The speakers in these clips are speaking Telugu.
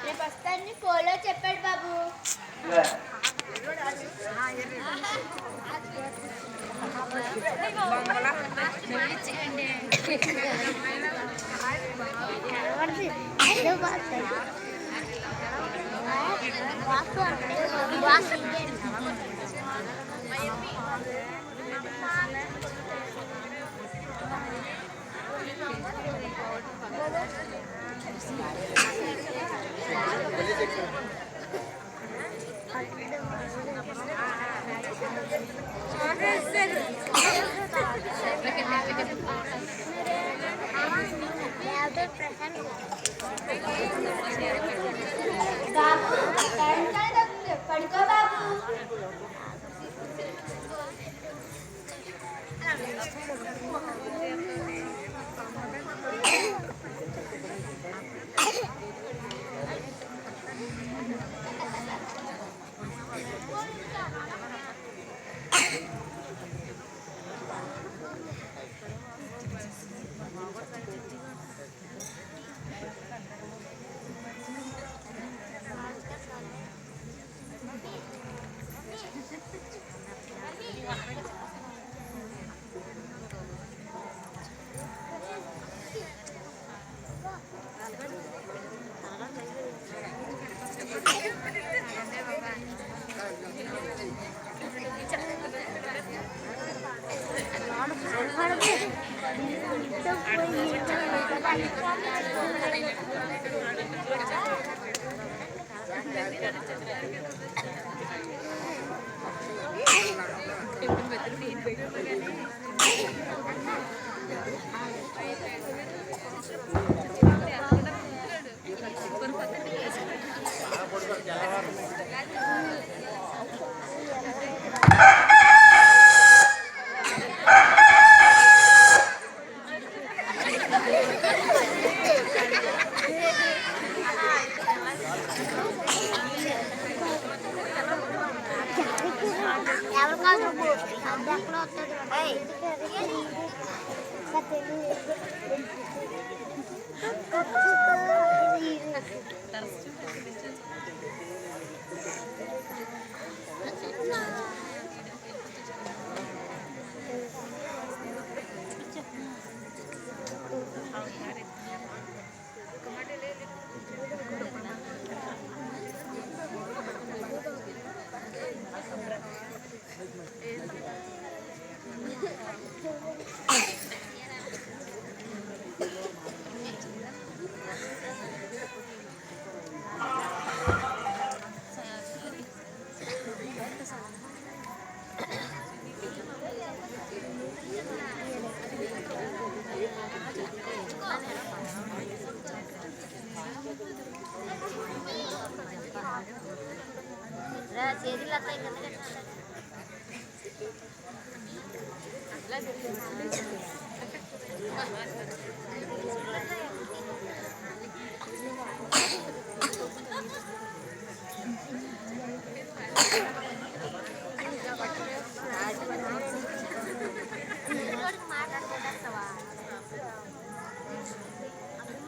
రేపు వస్తాను ఫోన్లో చెప్పాడు బాబు. పడుకో బాబు.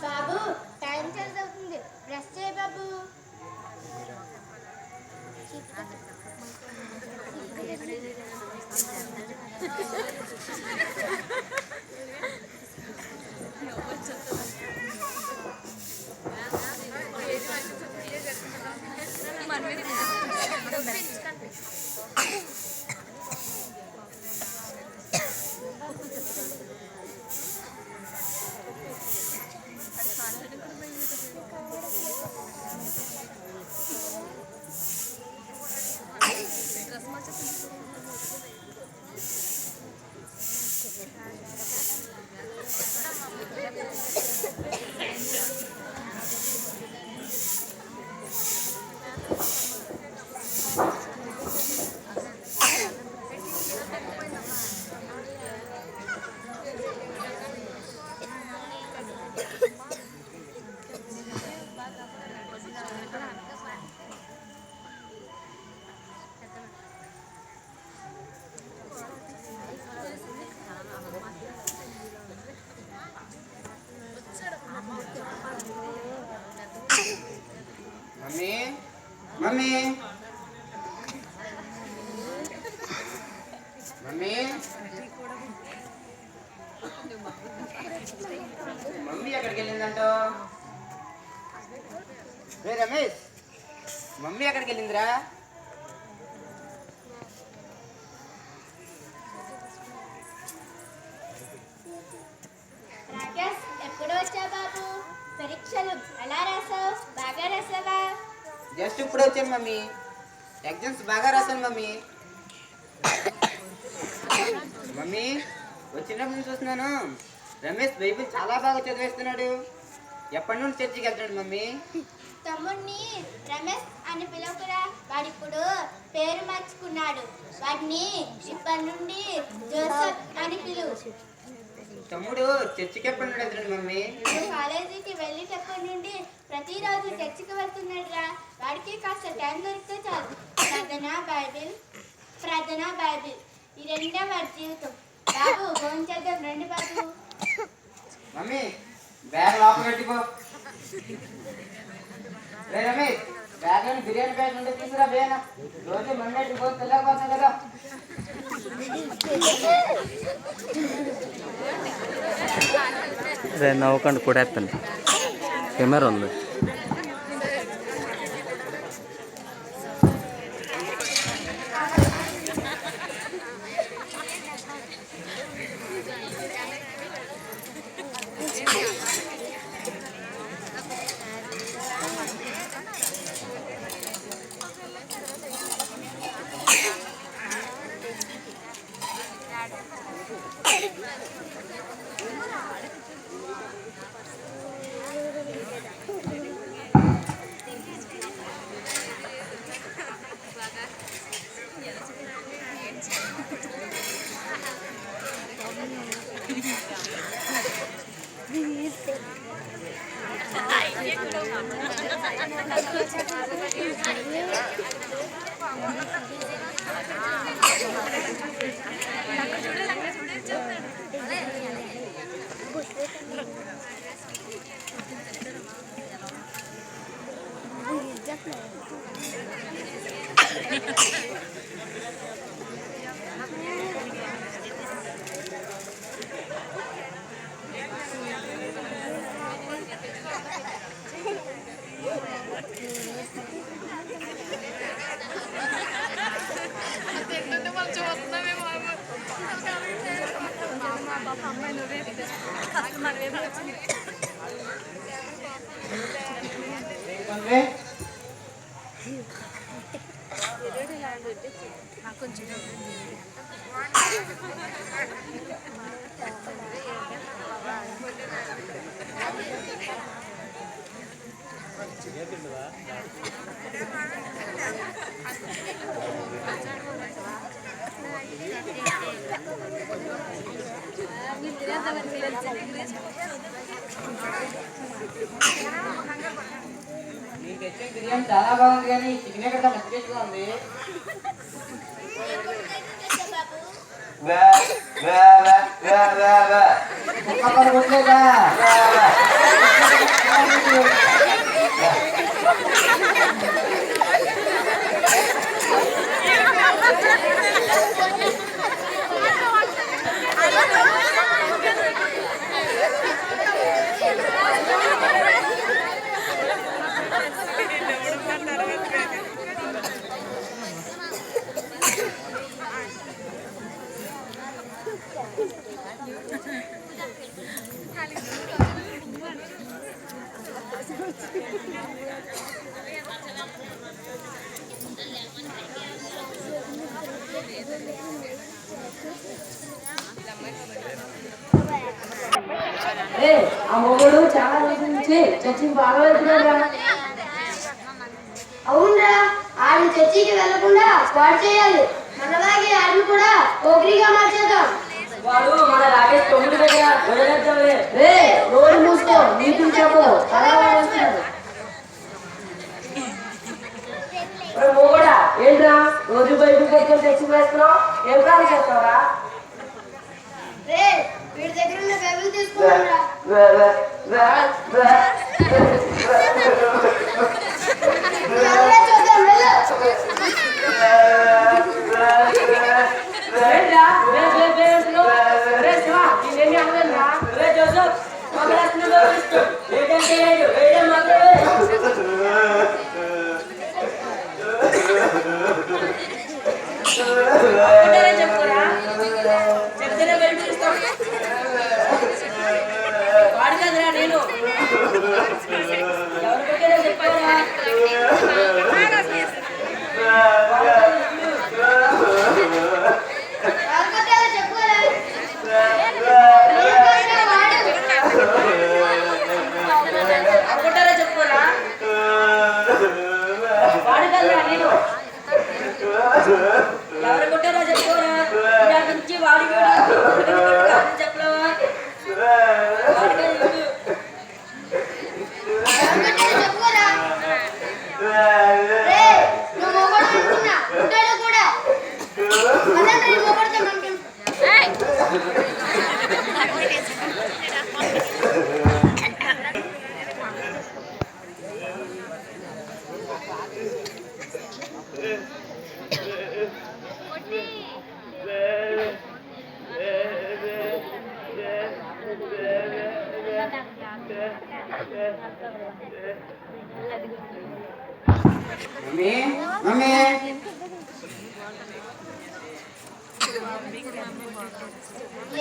బాబు టైం చదువుతుంది, బ్రష్ చేయ బాబు. మమ్మీ మమ్మీ మమ్మీ ఎక్కడికి వెళ్ళిందంటో? రే రమేష్, మమ్మీ ఎక్కడికి వెళ్ళిందిరా? రాకేష్, ఎప్పుడు వచ్చావు బాబు? పరీక్షలు ఎలా రాసావు? బాగా రాసావా? జస్ట్ ఇప్పుడు వచ్చాను మమ్మీ. ఎగ్జామ్స్ బాగా రాశాను మమ్మీ. మమ్మీ, వచ్చినప్పుడు నుంచి చూస్తున్నాను రమేష్ బైబిల్ చాలా బాగా చదివేస్తున్నాడు. ఎప్పటి నుండి చర్చికి వెళ్తున్నాడు మమ్మీ? తమ్ముడిని రమేష్ అని పిలవకురా, వాడిప్పుడు పేరు మార్చుకున్నాడు. వాడిని ఇప్పటి నుండి జోసెఫ్ అని పిలువు. తమ్ముడు చర్చికి ఎప్పటి నుండి వెళ్తున్నాడు మమ్మీ? కాలేజీకి వెళ్ళేటప్పటి నుండి ప్రతిరోజు చర్చికి వెళ్తున్నాడు రా. వాడికి కాస్త టైం దొరికితే చాలు. ప్రార్థన బైబిల్ ఈ రెండే వాడి జీవితం. బాబు ఫోన్ చేద్దాం రండి బాబు. మమ్మీ బ్యాగ్ లోపల పెట్టిపో. రే రమేష్, బ్యాగ్ అని బిర్యానీ ప్యాకెట్ ఉంటే తీసుకురా. బేనా రోజు మండేటి పోతే తెలియకపోతాం కదా. నవ్వకండి కొడేస్తాను, కెమెరా ఉంది. నీకు తెచ్చిన బిర్యానీ చాలా బాగుంది, కానీ చికెన్ ఎక్కడ మంచిగా ఉంది. ఆ మొగుడు చాలా రోజుల నుంచి చర్చికి బాగా వెళ్తున్నాడు. అవునరా, ఆడి చర్చికి వెళ్లకుండా స్పాట్ చేయాలి. మనలాగే ఆడిని కూడా పోగ్రీగా మార్చేద్దాం. వాడు మన రాకేష్ తొమ్మిది దగ్గర వదిలేద్దాంలే. రే నోరు మూసుకో, నీతులు చెప్పదు. అలా వేస్తున్నాడు. మొగుడా ఏంట్రా రోజు బైబిల్ దగ్గర చర్చికి వేస్తున్నావు? ఏం ప్రాణం చేస్తావురా? రే వీడి దగ్గర ఉన్న బైబిల్ తీసుకున్నారా? చూద్దాం వెళ్ళు. ఏంట్రా? రే అంటున్నావు? రే శివ, నేనేమి అనలేదురా. రే జోసఫ్, మా క్లాస్లో ఇస్తూ ఏంటంటే వేయడం మాత్రమే. ఒక్కటేనే చెప్పుకోరా, చెప్తేనే బయట ఇస్తాం. వాడు కదరా నేను. ఎవరు కొట్టారో చెప్పారా? ఎవరికొట్టారో చెప్పుకోరా. కొట్టారో చెప్పుకోరా. వాడు కదరా నేను. ఎవరు కొట్టారో చెప్పుకోరా. ఇందాక నుంచి వాడి చెప్పలేవా? వాడు కాదు వీడు. ఎవరికొట్టారో చెప్పుకోరా. రే, నువ్వు మొగడు అనుకున్నా, ఉంటాడు కూడా. అదంతా నీ మొగడుతో పంపించు. మమ్మీ మమ్మీ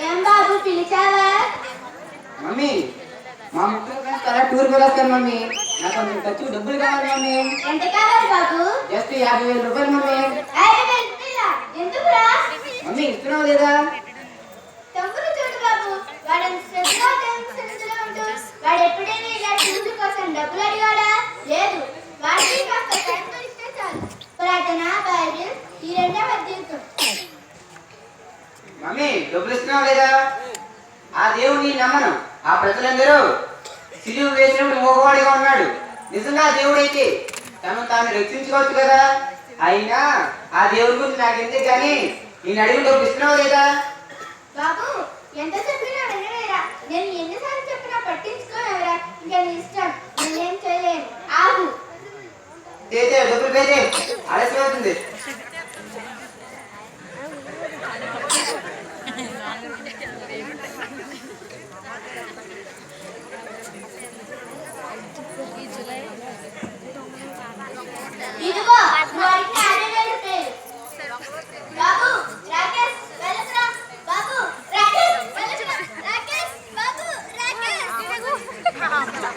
ఏం బాబు పిలిచావా? మమ్మీ మా ముగ్గురు ఫ్రెండ్స్ అలా టూర్ వెళ్ళొస్తాను మమ్మీ. నాకు కొంచెం ఖర్చు డబ్బులు కావాలి మమ్మీ. ఎంత కావాలి బాబు? జస్ట్ 50,000 రూపాయలు మమ్మీ. ఎందుకురా? మమ్మీ ఇస్తున్నావు లేదా? తమ్ముడు చూడు బాబు, వాడు శ్రద్ధగా టెన్షన్స్లో ఉంటూ వాడు ఎప్పుడైనా ఇలా టూర్ కోసం డబ్బులు అడిగాడా? లేదు. వాడికి కాస్త టైం దొరికితే చాలు. పురాతన బైబిల్ ఈ రెండే అధ్యయనం. మమ్మీ డబ్బులు ఇస్తున్నావు లేదా? ఆ దేవుడిని నమ్మను. ఆ ప్రజలందరూ సిలువ వేసినప్పుడు మోగవాడిగా ఉన్నాడు. నిజంగా ఆ దేవుడైతే తను తాను రక్షించుకోవచ్చు కదా. అయినా ఆ దేవుడి గురించి నాకు ఎందుకు కానీ నేను అడిగిన డబ్బు ఇస్తున్నావు లేదా? బాబు ఎంత చెప్పినా వినలేరా? నేను ఎన్నిసార్లు చెప్పినా పట్టించుకోలేరా? ఇంకా నీ ఇష్టం, నేనేం చేయలేను. ఆగు. చేతే డబ్బులు పేతే ఆలస్యం అవుతుంది. ఇదిగో నువ్వు అడిగిన 50,000 రూపాయలు. బాబు రాకేష్ వెళ్ళకురా. బాబు రాకేష్ వెళ్ళకురా. రాకేష్ బాబు రాకేష్.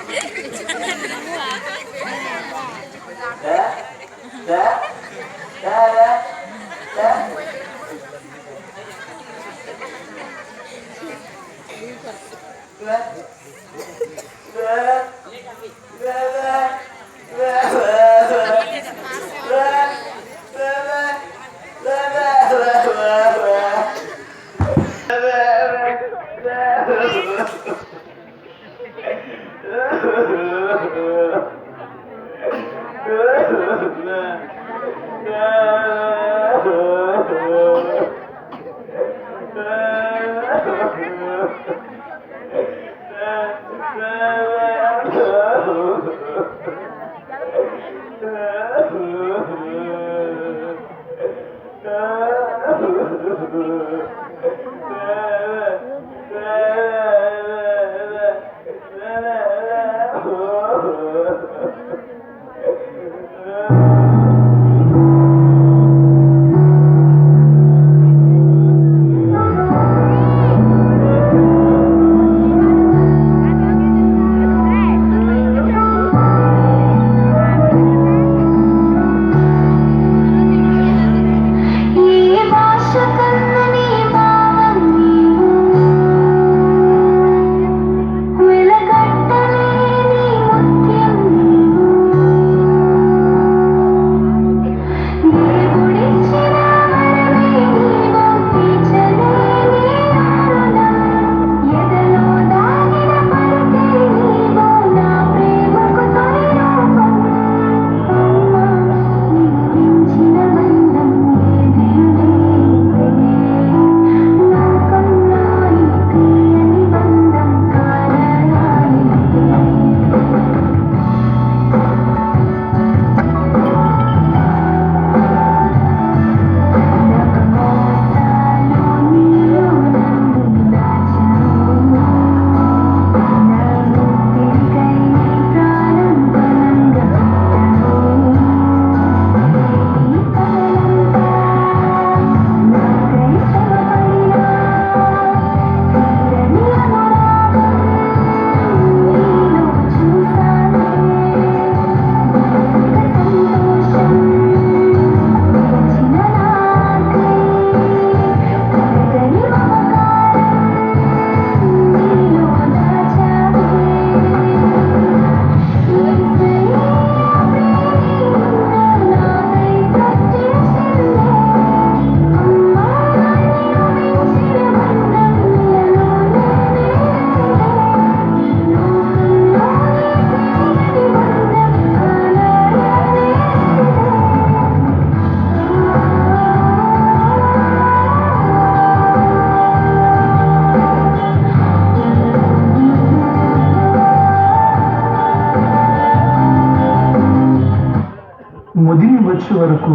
వదిలి వచ్చే వరకు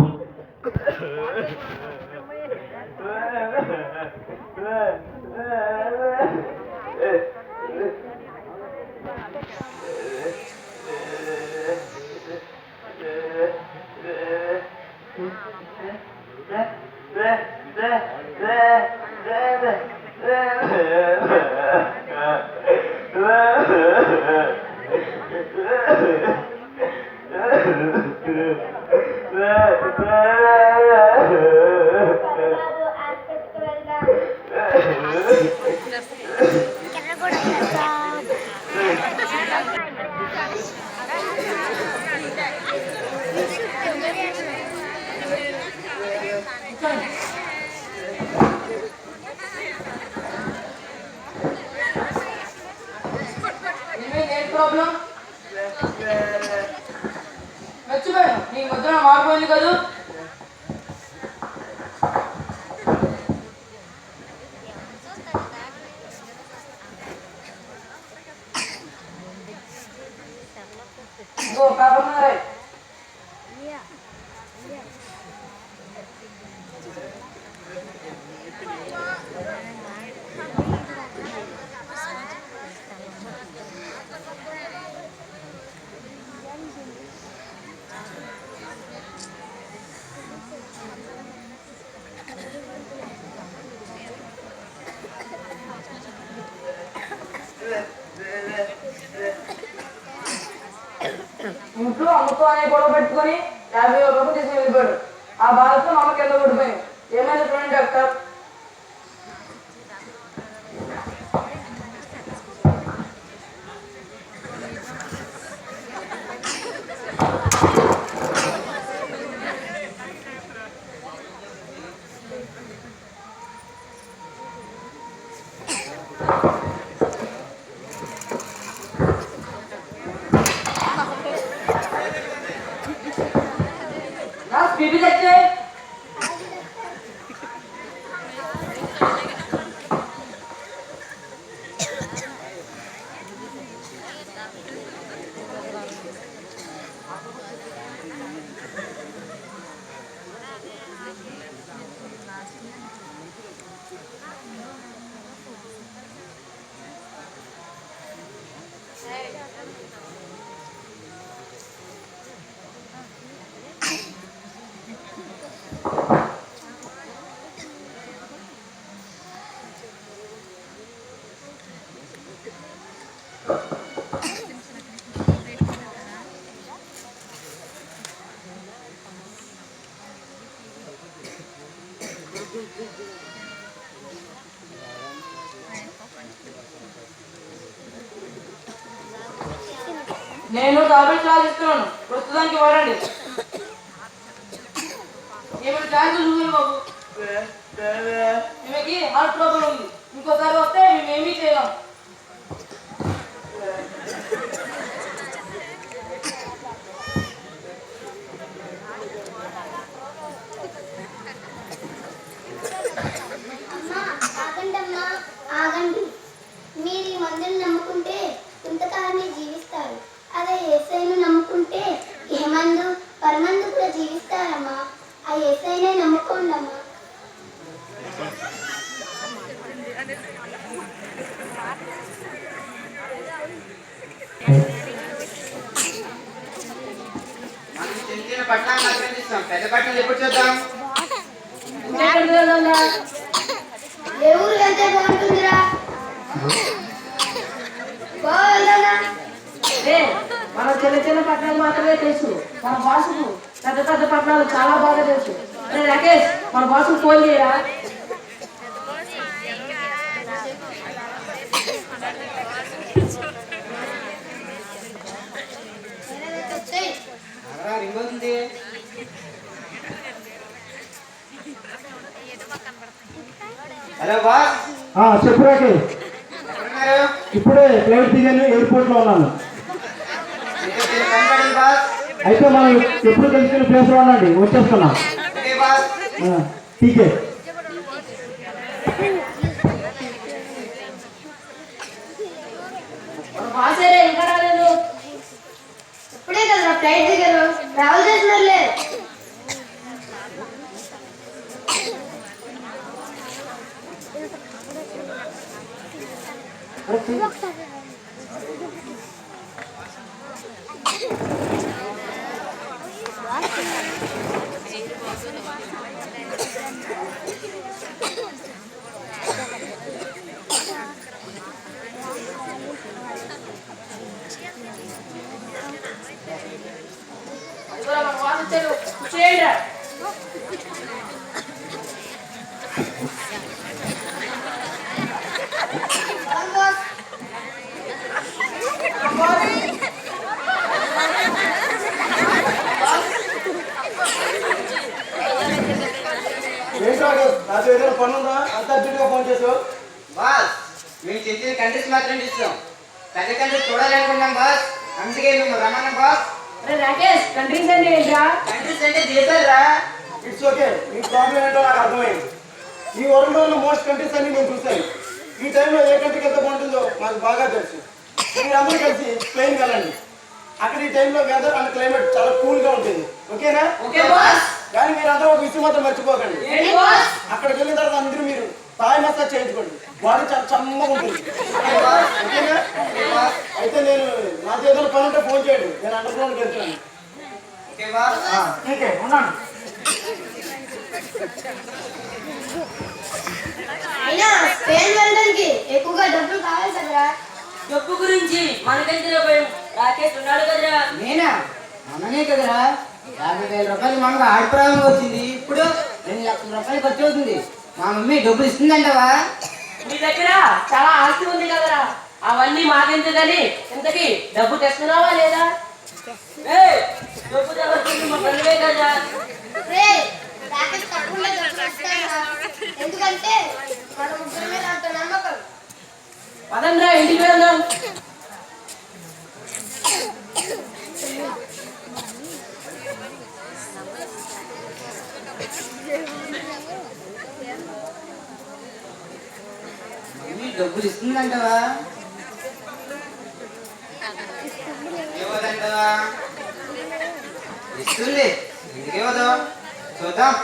బాబు ఆసుపత్రికి వెళ్దాం. ఏం ప్రాబ్లం? మర్చిపోయాను, నీ ముద్ర మారిపోయింది కదా. ఇంకో పేపర్ మీద రాయి. ఇంట్లో అమ్మతో అనే గొడవ పెట్టుకొని 50,000 రూపాయలు తీసుకుని వెళ్ళిపోయాడు. ఆ బాధతో మా అమ్మ కింద పడిపోయింది. ఏమైనా చూడండి డాక్టర్. బీపీ తెచ్చే. నేను టాబ్లెట్స్ రాసిస్తున్నాను, ప్రస్తుతానికి వాడండి. ఏమైనా ఛాన్స్ చూడండి బాబు. ఈమెకి హార్ట్ ప్రాబ్లం ఉంది, ఇంకోసారి వస్తే మేమేమీ చేయలేం. అమ్మా ఆగండమ్మా, ఆగండి. మీరు ఈ మందులు నమ్ముకుంటే కొంతకాలమే జీవిస్తారు. అదే యేసయ్యను నమ్ముకుంటే ఏ మందు పరమందు కూడా జీవిస్తారమ్మా. ఆ యేసయ్యనే నమ్ముకోండి అమ్మా. మనం చిన్న చిన్న పట్టణాలు ఆక్రమిస్తాం, పెద్ద పట్టణాలు ఎప్పుడు చూద్దాం? ఏ ఊరు వెళ్తే బాగుంటుందిరా? గోవా వెళ్దానా? మన చిన్న చిన్న పట్టణాలు మాత్రమే తెలుసు, మన బాసుకు పెద్ద పెద్ద పట్టణాలు చాలా బాగా తెలుసు. అరే రాకేష్, మన బాసుకు ఫోన్ చేయరా. రింగ్ అవుతుంది. హలో బాస్, చెప్పు రాకేష్. ఎక్కడున్నారు? ఇప్పుడే ఫ్లైట్ దిగాను, ఎయిర్పోర్ట్లో ఉన్నాను. మీతో చిన్న పని పడింది బాస్. అయితే మనం ఎప్పుడు కలిసిన ప్లేస్లో ఉండండి, వచ్చేస్తున్నాం. Okay boss. టీకే. బాసేరే ఇంకా రాలేదు. ఇప్పుడే కదా ఫ్లైట్ దిగారు, ట్రావెల్ చేసినారులే. చేయండి నాతో ఏదైనా పని ఉందా అంత అర్జెంట్గా ఫోన్ చేసావు బాస్ మేము చెప్పిన కంట్రీస్ మాత్రం ఇస్తాం పెద్ద కంట్రీ చూడాలనుకున్నాం బాస్ అందుకే మేము రమ్మన్నాం బాస్ రాకేష్ కంట్రీస్ అంటే ఏంట్రా కంట్రీస్ అంటే దేశాలు రా ఇట్స్ ఓకే మీ ప్రాబ్లం ఏంటో నాకు అర్థమైంది ఈ వరల్డ్లో ఉన్న మోస్ట్ కంట్రీస్ అన్ని మేము చూసాను ఈ టైంలో ఏ కంట్రీకి ఎంత బాగుంటుందో మాకు బాగా తెలుసు మీరందరూ కలిసి స్పెయిన్ వెళ్ళండి అక్కడ ఈ టైంలో వెదర్ అండ్ క్లైమేట్ చాలా కూల్గా ఉంటుంది ఓకేనా ఓకే బాస్ కానీ మీరందరూ ఒక విషయం మాత్రం మర్చిపోకండి ఏంటి బాస్ అక్కడికి వెళ్ళిన తర్వాత అందరూ మీరు థాయ్ మసాజ్ చేయించుకోండి బాడీ చాలా చమ్మగా ఉంటుంది ఓకేనా అయితే నేను నాకు ఏదైనా పని ఉంటే ఫోన్ చేయండి నేను అండర్ గ్రౌండ్కి వెళ్తాను ఓకే బాస్ ఓకే ఉన్నాను అయినా స్పెయిన్ వెళ్ళడానికి ఎక్కువగా డబ్బులు కావాలి కదరా. డబ్బు గురించి మనకెంత భయం రాకేష్ ఉన్నాడు కదరా నేనా మననే కదరా 50,000 రూపాయలు మామూలుగా ఆడిపురాగం వచ్చింది ఇప్పుడు 2 లక్షల రూపాయలు ఖర్చు అవుతుంది మా మమ్మీ డబ్బులు ఇస్తుందంటవా మీ దగ్గర చాలా ఆస్తి ఉంది కదరా అవన్నీ మాకెందుకని ఇంతకి డబ్బు తెస్తున్నావా లేదా డబ్బు తెస్తుంది మా ఫ్రెండ్వే కదా రేయ్, రాకేష్ తప్పకుండా డబ్బులు ఇస్తాడురా. ఎందుకంటే మన ముగ్గురి మీద అంత నమ్మకం. పదండ్రా ఇంటికి వెళ్దాం మమ్మీ డబ్బులు ఇస్తుందంటవా ఇవ్వదంటవా ఇస్తుంది ఎందుకేవదో చూద్దాం